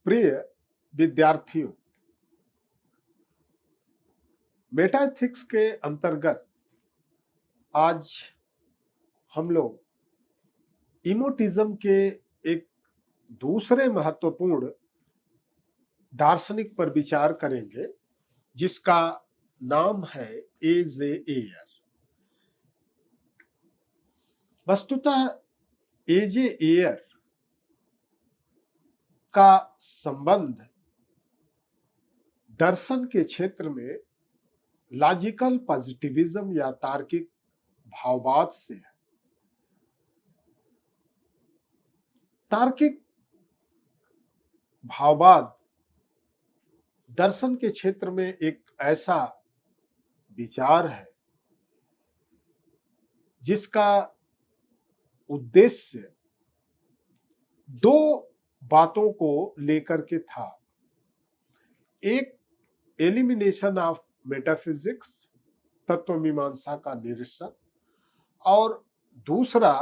प्रिय विद्यार्थियों, Meta ethics के अंतर्गत आज हम लोग इमोटिज्म के एक दूसरे महत्वपूर्ण दार्शनिक पर विचार करेंगे, जिसका नाम है ए.जे. एयर। वस्तुतः ए.जे. एयर का संबंध दर्शन के क्षेत्र में लॉजिकल पॉजिटिविज्म या तार्किक भाववाद से है। तार्किक भाववाद दर्शन के क्षेत्र में एक ऐसा विचार है जिसका उद्देश्य दो बातों को लेकर के था। एक, एलिमिनेशन ऑफ मेटाफिजिक्स, तत्व मीमांसा का निरसन, और दूसरा,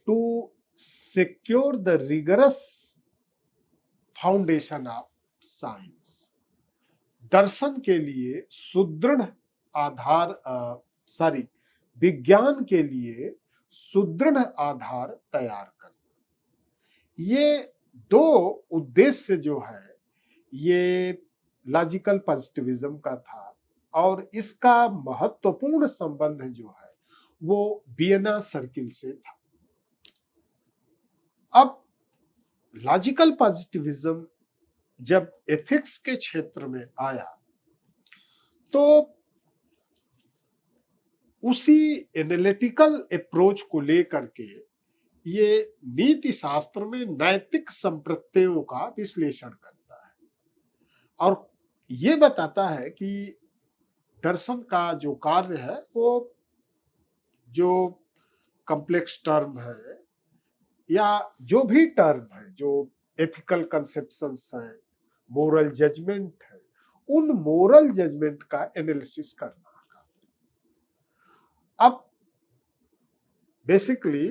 to secure the rigorous foundation of science. दर्शन के लिए सुदृढ़ आधार विज्ञान के लिए सुदृढ़ आधार तैयार करना। ये दो उद्देश्य जो है ये लॉजिकल पॉजिटिविज्म का था, और इसका महत्वपूर्ण संबंध जो है वो वियना सर्किल से था। अब लॉजिकल पॉजिटिविज्म जब एथिक्स के क्षेत्र में आया तो उसी एनालिटिकल अप्रोच को लेकर के ये नीति शास्त्र में नैतिक संप्रत्ययों का विश्लेषण करता है और ये बताता है कि दर्शन का जो कार्य है वो जो कॉम्प्लेक्स टर्म है या जो भी टर्म है, जो एथिकल कंसेप्शंस हैं, मोरल जजमेंट है, उन मोरल जजमेंट का एनालिसिस करना। अब बेसिकली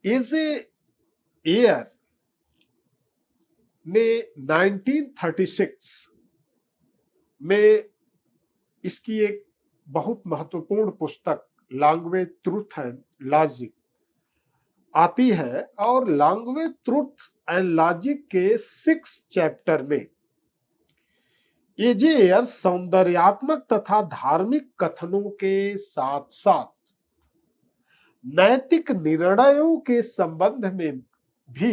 ए.जे. एयर ने 1936 में इसकी एक बहुत महत्वपूर्ण पुस्तक लैंग्वेज, ट्रूथ एंड लॉजिक आती है, और लैंग्वेज, ट्रूथ एंड लॉजिक के 6 चैप्टर में ए.जे. एयर सौंदर्यात्मक तथा धार्मिक कथनों के साथ साथ नैतिक निर्णयों के संबंध में भी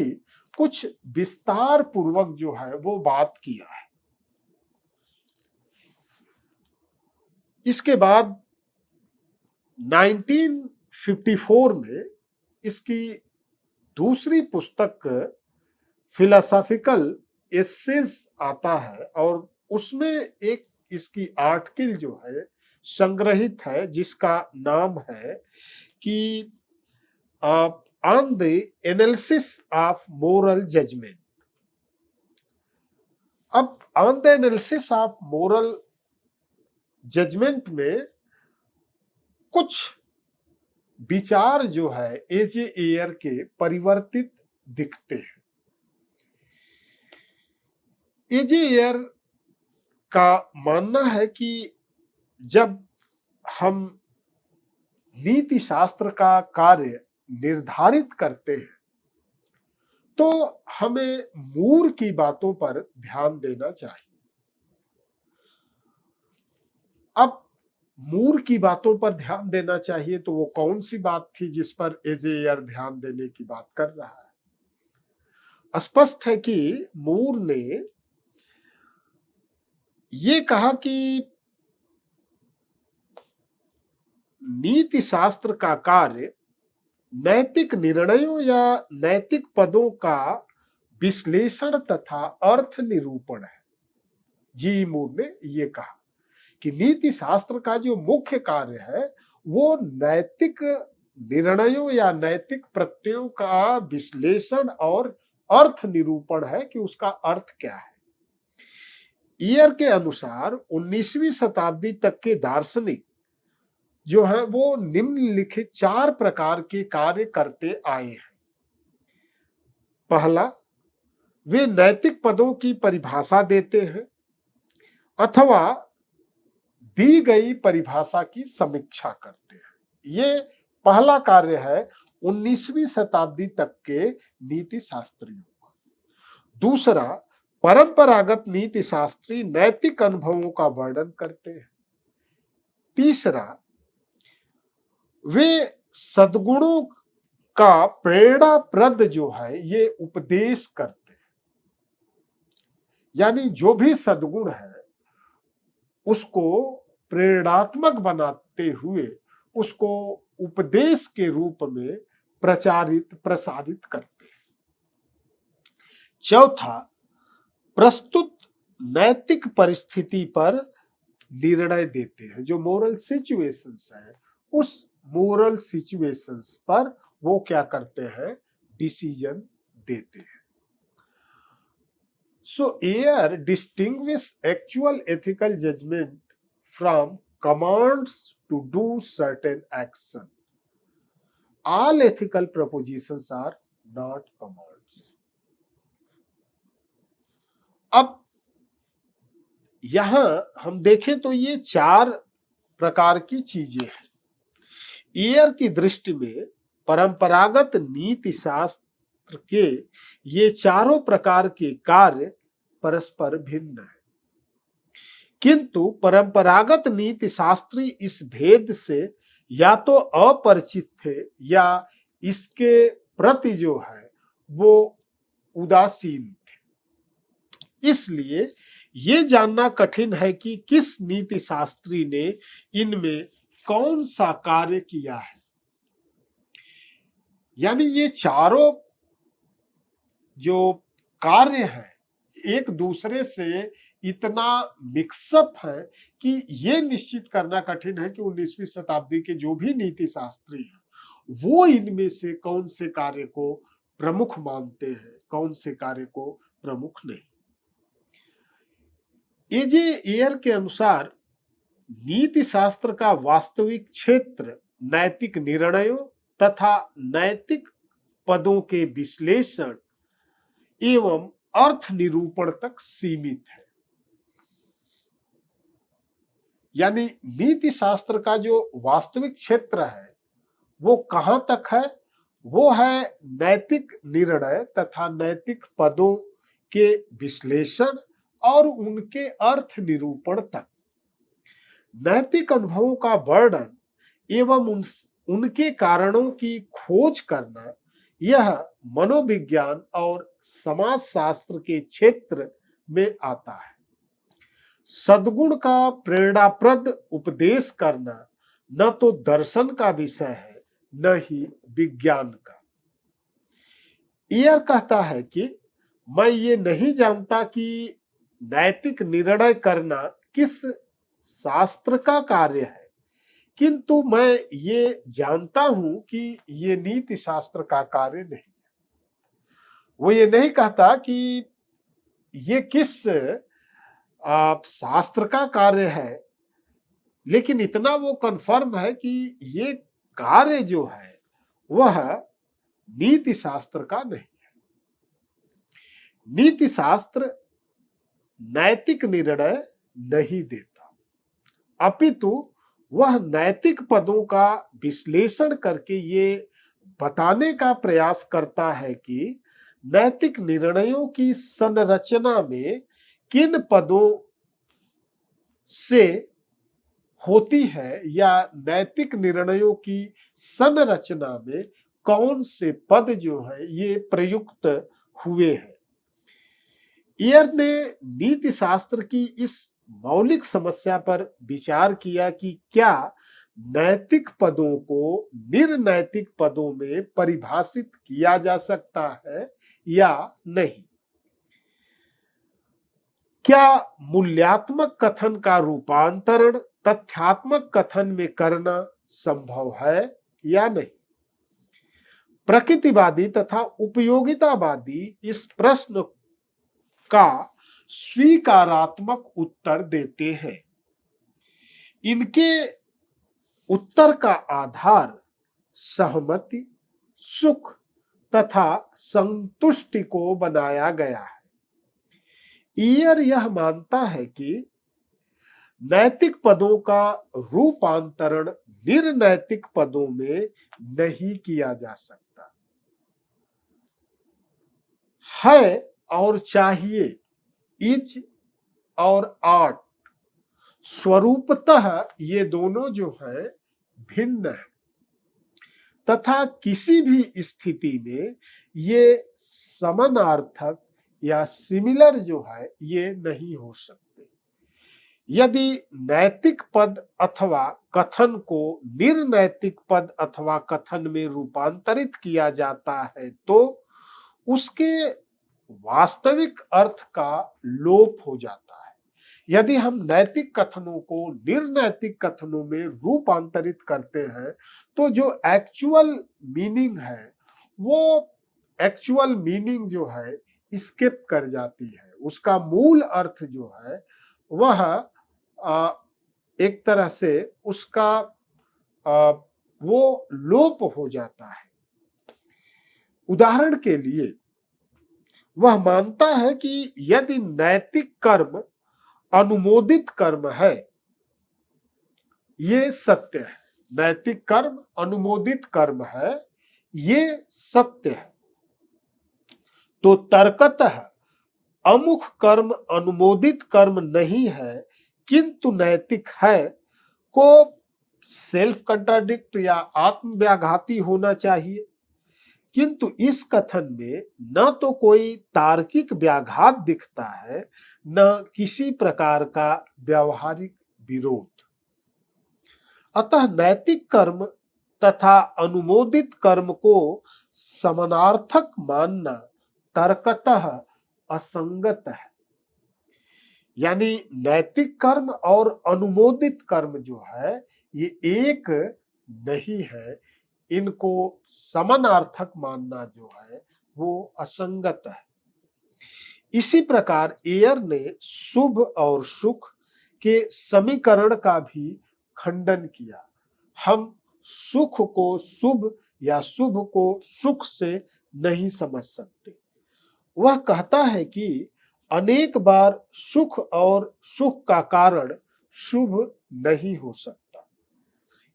कुछ विस्तार पूर्वक जो है वो बात किया है। इसके बाद 1954 में इसकी दूसरी पुस्तक फिलोसॉफिकल एसेज आता है, और उसमें एक इसकी आर्टिकल जो है संग्रहित है जिसका नाम है कि on the analysis of moral judgement. अब on the analysis of moral judgement में कुछ विचार जो है ए.जे. एयर के परिवर्तित दिखते हैं। ए.जे. एयर का मानना है कि जब हम नीति शास्त्र का कार्य निर्धारित करते हैं तो हमें मूर की बातों पर ध्यान देना चाहिए। अब मूर की बातों पर ध्यान देना चाहिए तो वो कौन सी बात थी जिस पर ए.जे. एयर ध्यान देने की बात कर रहा है? स्पष्ट है कि मूर ने ये कहा कि नीति शास्त्र का कार्य नैतिक निर्णयों या नैतिक पदों का विश्लेषण तथा अर्थ निरूपण है। जी मूर ने ये कहा कि नीति शास्त्र का जो मुख्य कार्य है वो नैतिक निर्णयों या नैतिक प्रत्ययों का विश्लेषण और अर्थ निरूपण है कि उसका अर्थ क्या है। एयर के अनुसार 19वीं शताब्दी तक के दार्शनिक जो है वो निम्नलिखित 4 प्रकार के कार्य करते आए हैं। पहला, वे नैतिक पदों की परिभाषा देते हैं अथवा दी गई परिभाषा की समीक्षा करते हैं। ये पहला कार्य है 19वीं शताब्दी तक के नीति शास्त्रियों का। दूसरा, परंपरागत नीति शास्त्री नैतिक अनुभवों का वर्णन करते हैं। तीसरा, वे सद्गुणों का प्रेरणाप्रद जो है ये उपदेश करते हैं, यानी जो भी सद्गुण है उसको प्रेरणात्मक बनाते हुए उसको उपदेश के रूप में प्रसारित करते हैं। चौथा, प्रस्तुत नैतिक परिस्थिति पर निर्णय देते हैं। जो मोरल सिचुएशंस है उस मोरल सिचुएशंस पर वो क्या करते हैं, डिसीजन देते हैं। So here distinguish actual ethical judgment from commands to do certain action. All ethical propositions are not commands. अब यहां हम देखें तो ये चार प्रकार की चीजें हैं। एयर की दृष्टि में परंपरागत नीति शास्त्र के ये चारों प्रकार के कार्य परस्पर भिन्न है, किंतु परंपरागत नीति शास्त्री इस भेद से या तो अपरिचित थे या इसके प्रति जो है वो उदासीन थे। इसलिए ये जानना कठिन है कि किस नीति शास्त्री ने इनमें कौन सा कार्य किया है। यानी ये चारों जो कार्य हैं एक दूसरे से इतना मिक्सअप है कि ये निश्चित करना कठिन है कि 19वीं शताब्दी के जो भी नीति शास्त्री हैं वो इनमें से कौन से कार्य को प्रमुख मानते हैं, कौन से कार्य को प्रमुख नहीं। एजे एयर के अनुसार नीति शास्त्र का वास्तविक क्षेत्र नैतिक निर्णयों तथा नैतिक पदों के विश्लेषण एवं अर्थ निरूपण तक सीमित है। यानी नीति शास्त्र का जो वास्तविक क्षेत्र है वो कहां तक है, वो है नैतिक निर्णय तथा नैतिक पदों के विश्लेषण और उनके अर्थ निरूपण तक। नैतिक अनुभवों का वर्णन एवं उनके कारणों की खोज करना यह मनोविज्ञान और समाजशास्त्र के क्षेत्र में आता है। सद्गुण का प्रेरणाप्रद उपदेश करना न तो दर्शन का विषय है न ही विज्ञान का। एयर कहता है कि मैं ये नहीं जानता कि नैतिक निर्णय करना किस शास्त्र का कार्य है, किंतु मैं ये जानता हूं कि ये नीति शास्त्र का कार्य नहीं है। वो ये नहीं कहता कि ये किस शास्त्र का कार्य है, लेकिन इतना वो कंफर्म है कि ये कार्य जो है वह नीति शास्त्र का नहीं है। नीति शास्त्र नैतिक निर्णय नहीं देता, अपितु वह नैतिक पदों का विश्लेषण करके ये बताने का प्रयास करता है कि नैतिक निर्णयों की संरचना में किन पदों से होती है या नैतिक निर्णयों की संरचना में कौन से पद जो है ये प्रयुक्त हुए हैं। एयर ने नीति शास्त्र की इस मौलिक समस्या पर विचार किया कि क्या नैतिक पदों को निर्नैतिक पदों में परिभाषित किया जा सकता है या नहीं। क्या मूल्यात्मक कथन का रूपांतरण तथ्यात्मक कथन में करना संभव है या नहीं। प्रकृतिवादी तथा उपयोगितावादी इस प्रश्न का स्वीकारात्मक उत्तर देते हैं। इनके उत्तर का आधार सहमति, सुख, तथा संतुष्टि को बनाया गया है। ईयर यह मानता है कि नैतिक पदों का रूपांतरण निर्नैतिक पदों में नहीं किया जा सकता है और चाहिए, इज और आर्ट स्वरूपतः ये दोनों जो है भिन्न है तथा किसी भी स्थिति में ये समानार्थक या सिमिलर जो है ये नहीं हो सकते। यदि नैतिक पद अथवा कथन को निर्नैतिक पद अथवा कथन में रूपांतरित किया जाता है तो उसके वास्तविक अर्थ का लोप हो जाता है। यदि हम नैतिक कथनों को निर्नैतिक कथनों में रूपांतरित करते हैं तो जो एक्चुअल मीनिंग है वो एक्चुअल मीनिंग जो है स्किप कर जाती है, उसका मूल अर्थ जो है वह एक तरह से उसका वो लोप हो जाता है। उदाहरण के लिए वह मानता है कि यदि नैतिक कर्म अनुमोदित कर्म है, ये सत्य है, नैतिक कर्म अनुमोदित कर्म है, ये सत्य है, तो तर्कतः अमुख कर्म अनुमोदित कर्म नहीं है किंतु नैतिक है को सेल्फ कंट्राडिक्ट या आत्मव्याघाती होना चाहिए। किंतु इस कथन में न तो कोई तार्किक व्याघात दिखता है न किसी प्रकार का व्यावहारिक विरोध। अतः नैतिक कर्म तथा अनुमोदित कर्म को समानार्थक मानना तर्कतः असंगत है। यानी नैतिक कर्म और अनुमोदित कर्म जो है ये एक नहीं है, इनको समानार्थक मानना जो है वो असंगत है। इसी प्रकार एयर ने शुभ और सुख के समीकरण का भी खंडन किया। हम सुख को शुभ या शुभ को सुख से नहीं समझ सकते। वह कहता है कि अनेक बार सुख और सुख का कारण शुभ नहीं हो सकता।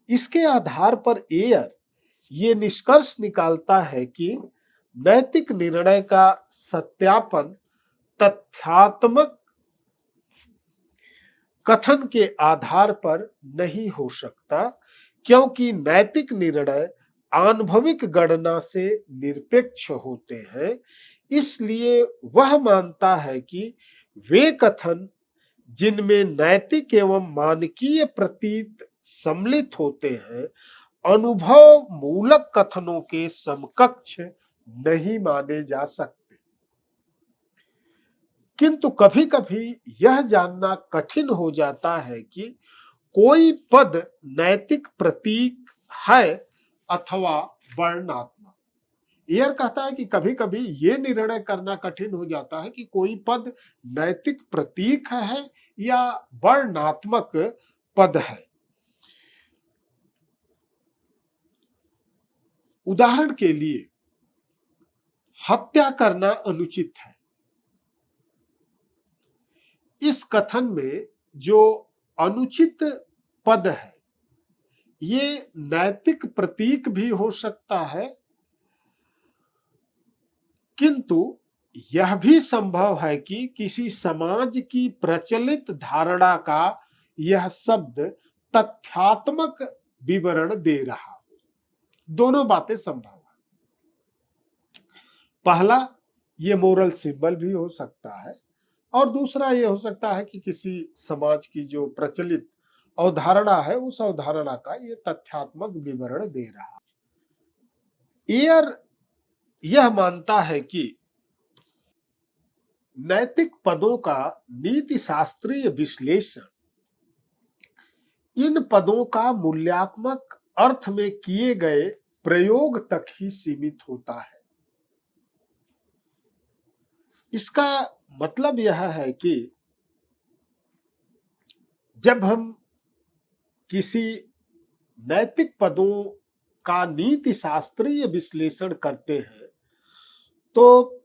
इसके आधार पर एयर ये निष्कर्ष निकालता है कि नैतिक निर्णय का सत्यापन तथ्यात्मक कथन के आधार पर नहीं हो सकता क्योंकि नैतिक निर्णय आनुभविक गणना से निरपेक्ष होते हैं। इसलिए वह मानता है कि वे कथन जिनमें नैतिक एवं मानकीय प्रतीत सम्मिलित होते हैं अनुभव मूलक कथनों के समकक्ष नहीं माने जा सकते। किंतु कभी कभी यह जानना कठिन हो जाता है कि कोई पद नैतिक प्रतीक है अथवा वर्णनात्मक। एयर कहता है कि कभी कभी ये निर्णय करना कठिन हो जाता है कि कोई पद नैतिक प्रतीक है या वर्णनात्मक पद है। उदाहरण के लिए हत्या करना अनुचित है। इस कथन में जो अनुचित पद है ये नैतिक प्रतीक भी हो सकता है किंतु यह भी संभव है कि किसी समाज की प्रचलित धारणा का यह शब्द तथ्यात्मक विवरण दे रहा हो। दोनों बातें संभव है। पहला ये मोरल सिंबल भी हो सकता है और दूसरा ये हो सकता है कि किसी समाज की जो प्रचलित अवधारणा है उस अवधारणा का ये तथ्यात्मक विवरण दे रहा है। एयर यह मानता है कि नैतिक पदों का नीति शास्त्रीय विश्लेषण इन पदों का मूल्यात्मक अर्थ में किए गए प्रयोग तक ही सीमित होता है। इसका मतलब यह है कि जब हम किसी नैतिक पदों का नीति शास्त्रीय विश्लेषण करते हैं तो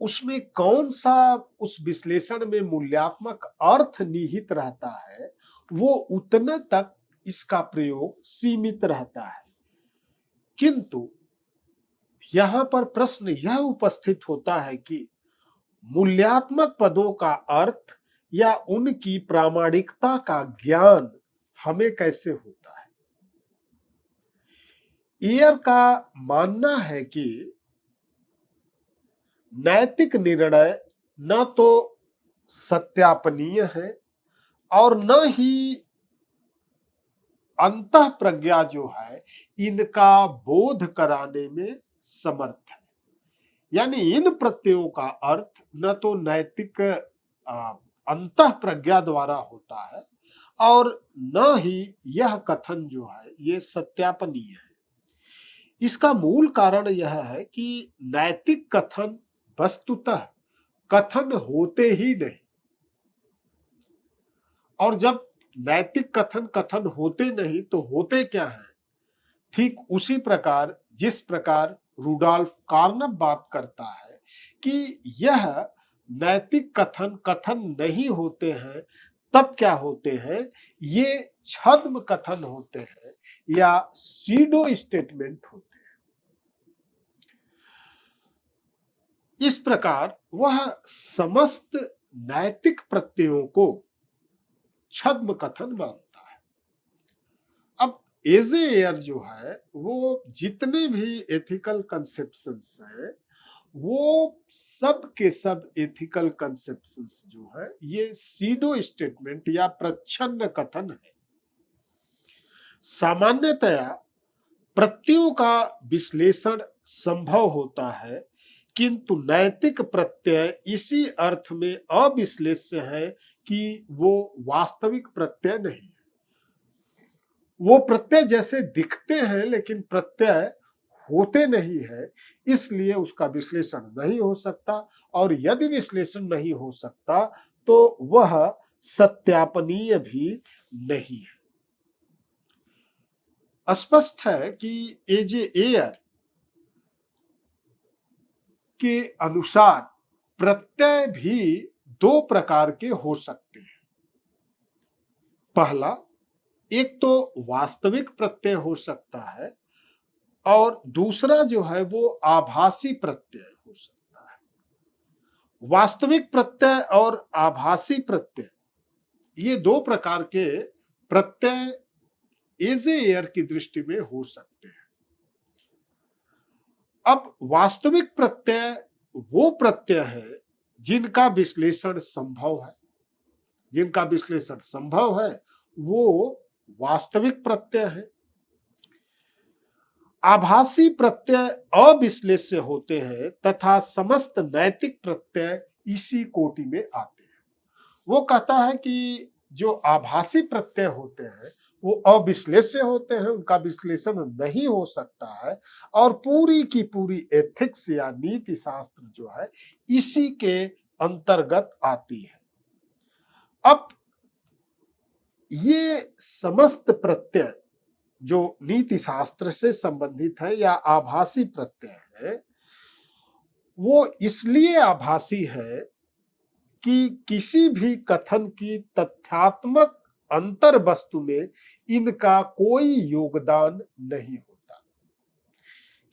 उसमें कौन सा उस विश्लेषण में मूल्यात्मक अर्थ निहित रहता है, वो उतने तक इसका प्रयोग सीमित रहता है। किंतु यहां पर प्रश्न यह उपस्थित होता है कि मूल्यात्मक पदों का अर्थ या उनकी प्रामाणिकता का ज्ञान हमें कैसे होता है। एयर का मानना है कि नैतिक निर्णय न तो सत्यापनीय है और न ही अंतः प्रज्ञा जो है इनका बोध कराने में समर्थ है। यानी इन प्रत्ययों का अर्थ न तो नैतिक अंतः प्रज्ञा द्वारा होता है और न ही यह कथन जो है ये सत्यापनीय है। इसका मूल कारण यह है कि नैतिक कथन वस्तुतः कथन होते ही नहीं, और जब नैतिक कथन कथन होते नहीं तो होते क्या है। ठीक उसी प्रकार जिस प्रकार रूडोल्फ कार्नप बात करता है कि यह नैतिक कथन कथन नहीं होते हैं, तब क्या होते हैं, ये छद्म कथन होते हैं या सीडो स्टेटमेंट होते हैं। इस प्रकार वह समस्त नैतिक प्रत्ययों को छद्म कथन मानता है। अब एजे एयर जो है वो जितने भी एथिकल कंसेप्शंस हैं वो सब के सब एथिकल कंसेप्शंस जो है ये सीडो स्टेटमेंट या प्रच्छन्न कथन है। सामान्यतया प्रत्ययों का विश्लेषण संभव होता है, किंतु नैतिक प्रत्यय इसी अर्थ में अविश्लेष्य है कि वो वास्तविक प्रत्यय नहीं है। वो प्रत्यय जैसे दिखते हैं लेकिन प्रत्यय होते नहीं है, इसलिए उसका विश्लेषण नहीं हो सकता, और यदि विश्लेषण नहीं हो सकता तो वह सत्यापनीय भी नहीं है। स्पष्ट है कि एजे एयर के अनुसार प्रत्यय भी दो प्रकार के हो सकते हैं। पहला, एक तो वास्तविक प्रत्यय हो सकता है और दूसरा जो है वो आभासी प्रत्यय हो सकता है। वास्तविक प्रत्यय और आभासी प्रत्यय ये दो प्रकार के प्रत्यय एजे एयर की दृष्टि में हो सकते हैं। अब वास्तविक प्रत्यय वो प्रत्यय है जिनका विश्लेषण संभव है। जिनका विश्लेषण संभव है वो वास्तविक प्रत्यय है। आभासी प्रत्यय अविश्लेष्य होते हैं तथा समस्त नैतिक प्रत्यय इसी कोटि में आते हैं। वो कहता है कि जो आभासी प्रत्यय होते हैं वो अविश्लेष्य होते हैं, उनका विश्लेषण नहीं हो सकता है, और पूरी की पूरी एथिक्स या नीति शास्त्र जो है इसी के अंतर्गत आती है। अब ये समस्त प्रत्यय जो नीति शास्त्र से संबंधित है या आभासी प्रत्यय है, वो इसलिए आभासी है कि किसी भी कथन की तथ्यात्मक अंतर वस्तु में इनका कोई योगदान नहीं होता।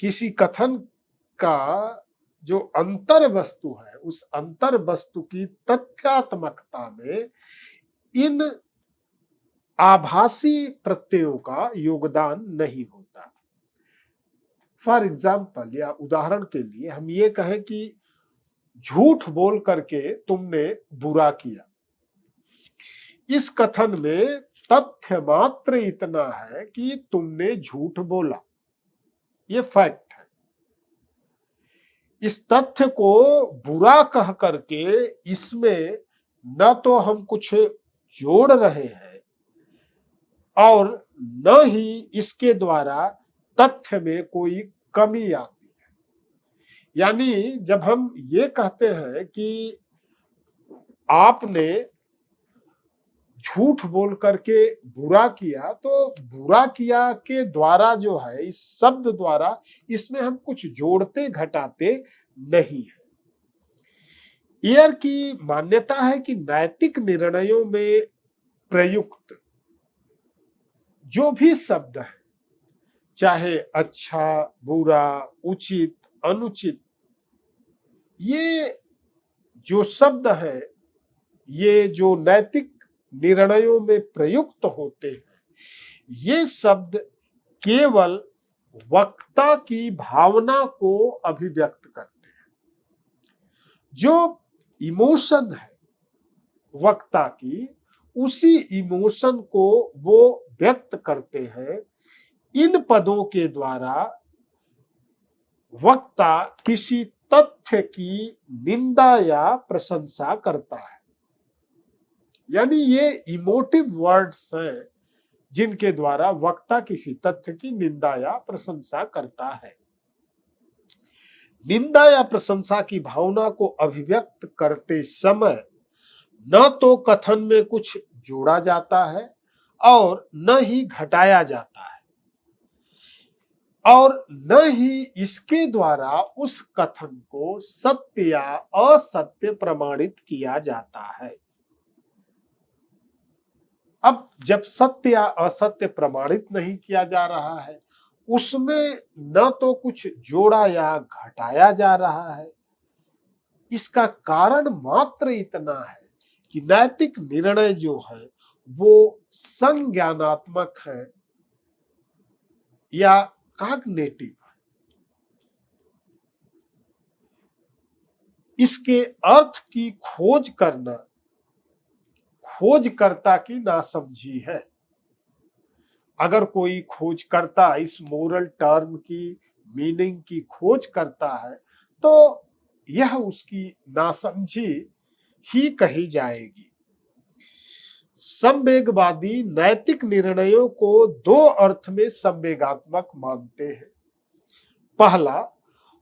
किसी कथन का जो अंतर वस्तु है उस अंतर वस्तु की तथ्यात्मकता में इन आभासी प्रत्ययों का योगदान नहीं होता। फॉर एग्जाम्पल या उदाहरण के लिए हम ये कहें कि झूठ बोल करके तुमने बुरा किया। इस कथन में तथ्य मात्र इतना है कि तुमने झूठ बोला, ये फैक्ट है। इस तथ्य को बुरा कह करके इसमें न तो हम कुछ जोड़ रहे हैं और न ही इसके द्वारा तथ्य में कोई कमी आती है। यानी जब हम ये कहते हैं कि आपने झूठ बोल करके बुरा किया, तो बुरा किया के द्वारा जो है इस शब्द द्वारा इसमें हम कुछ जोड़ते घटाते नहीं है। एयर की मान्यता है कि नैतिक निर्णयों में प्रयुक्त जो भी शब्द है, चाहे अच्छा, बुरा, उचित, अनुचित, ये जो शब्द है, ये जो नैतिक निर्णयों में प्रयुक्त होते हैं, ये शब्द केवल वक्ता की भावना को अभिव्यक्त करते हैं। जो इमोशन है वक्ता की, उसी इमोशन को वो व्यक्त करते हैं। इन पदों के द्वारा वक्ता किसी तथ्य की निंदा या प्रशंसा करता है। यानी ये इमोटिव वर्ड्स हैं जिनके द्वारा वक्ता किसी तथ्य की निंदा या प्रशंसा करता है। निंदा या प्रशंसा की भावना को अभिव्यक्त करते समय न तो कथन में कुछ जोड़ा जाता है और न ही घटाया जाता है, और न ही इसके द्वारा उस कथन को सत्य या असत्य प्रमाणित किया जाता है। अब जब सत्य या असत्य प्रमाणित नहीं किया जा रहा है, उसमें न तो कुछ जोड़ा या घटाया जा रहा है, इसका कारण मात्र इतना है कि नैतिक निर्णय जो है वो संज्ञानात्मक है या कॉग्निटिव है। इसके अर्थ की खोज करना खोजकर्ता की नासमझी है। अगर कोई खोजकर्ता इस मोरल टर्म की मीनिंग की खोज करता है, तो यह उसकी नासमझी ही कही जाएगी। संवेगवादी नैतिक निर्णयों को दो अर्थ में संवेगात्मक मानते हैं। पहला,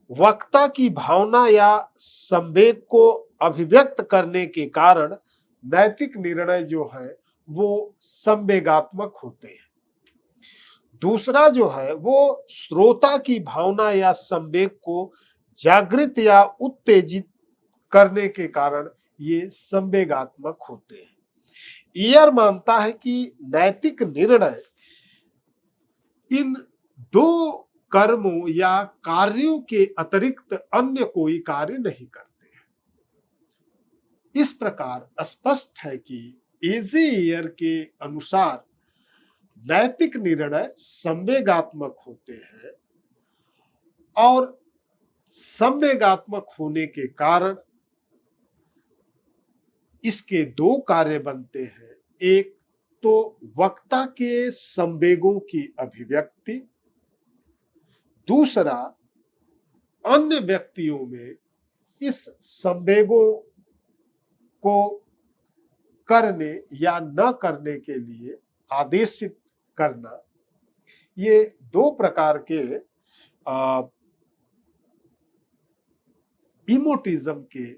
वक्ता की भावना या संवेग को अभिव्यक्त करने के कारण नैतिक निर्णय जो है वो संवेगात्मक होते हैं। दूसरा जो है वो श्रोता की भावना या संवेग को जागृत या उत्तेजित करने के कारण ये संवेगात्मक होते हैं। एयर मानता है कि नैतिक निर्णय इन दो कर्मों या कार्यों के अतिरिक्त अन्य कोई कार्य नहीं करते हैं। इस प्रकार स्पष्ट है कि एजे एयर के अनुसार नैतिक निर्णय संवेगात्मक होते हैं और संवेगात्मक होने के कारण इसके दो कार्य बनते हैं। एक तो वक्ता के संवेगों की अभिव्यक्ति, दूसरा अन्य व्यक्तियों में इस संवेगों को करने या न करने के लिए आदेशित करना। ये दो प्रकार के इमोटिज्म के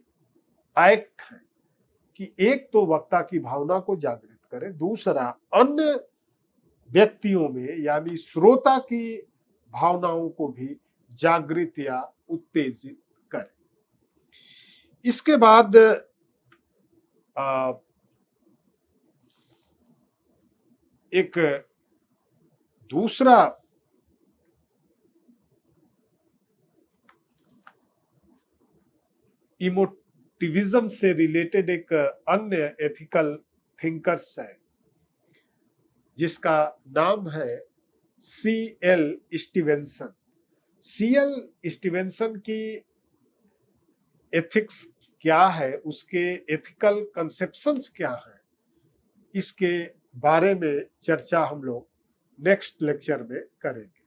एक्ट हैं कि एक तो वक्ता की भावना को जागृत करे, दूसरा अन्य व्यक्तियों में यानी श्रोता की भावनाओं को भी जागृत या उत्तेजित करे। इसके बाद एक दूसरा इमोटिविज्म से रिलेटेड एक अन्य एथिकल थिंकर्स है जिसका नाम है C.L. स्टीवेंसन। C.L. स्टीवेंसन की एथिक्स क्या है, उसके एथिकल कंसेप्शंस क्या है, इसके बारे में चर्चा हम लोग नेक्स्ट लेक्चर में करेंगे।